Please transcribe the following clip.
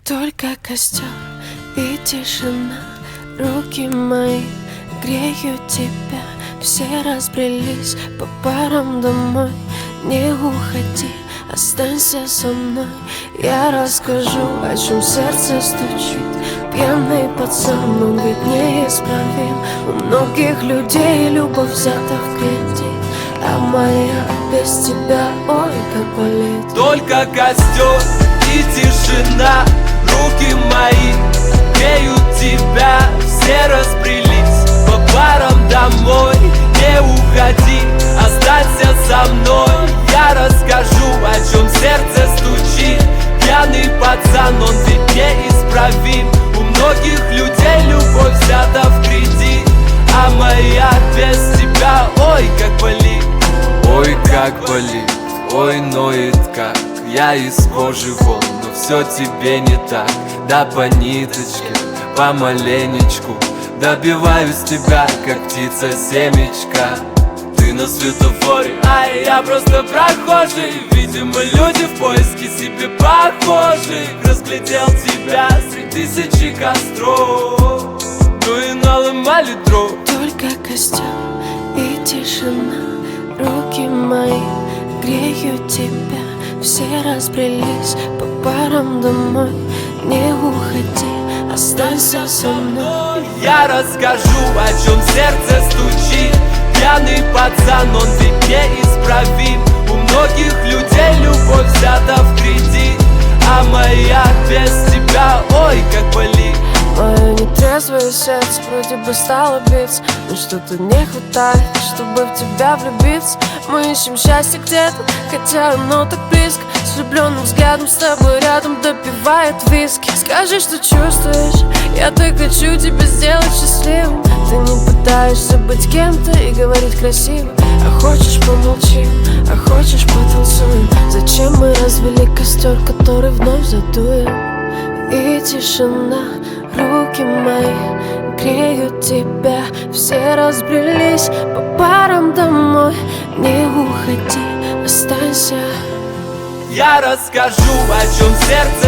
Только костер и тишина, руки мои греют тебя. Все разбрелись по парам домой. Не уходи, останься со мной. Я расскажу, о чем сердце стучит. Пьяный пацан, он ведь неисправим. У многих людей любовь взята в кредит, а моя без тебя, ой, как болит. Только костер и тишина, руки мои греют тебя. Все разбрелись по парам домой. Не уходи, останься со мной. Я расскажу, о чем сердце стучит. Пьяный пацан, он ведь неисправим. У многих людей любовь взята в кредит, а моя без тебя, ой, как болит. Ой, как болит, ой, ноет как. Я из кожи вон, но все тебе не так. Да по ниточке, помаленечку добиваюсь тебя, как птица семечка. Ты на светофоре, а я просто прохожий. Видимо, люди в поиске себе похожих. Разглядел тебя среди тысячи костров, ну и наломали дров. Только костер и тишина, руки мои греют тебя. Все разбрелись по парам домой. Не уходи, останься со мной. Я расскажу, о чем сердце стучит. Пьяный пацан, он ведь неисправим. У многих людей любовь взята в кредит, а моя без тебя, ой, как болит. Мое нетрезвое сердце вроде бы стало биться, но что-то не хватает, чтобы в тебя влюбиться. Мы ищем счастье где-то, хотя оно так близко. С влюбленным взглядом с тобой рядом допивает виски. Скажи, что чувствуешь, я так хочу тебя сделать счастливым. Ты не пытаешься быть кем-то и говорить красиво. А хочешь помолчим, а хочешь потанцуем. Зачем мы развели костер, который вновь задуем? И тишина, руки мои греют тебя. Все разбрелись по парам домой. Не уходи, останься. Я расскажу, о чем сердце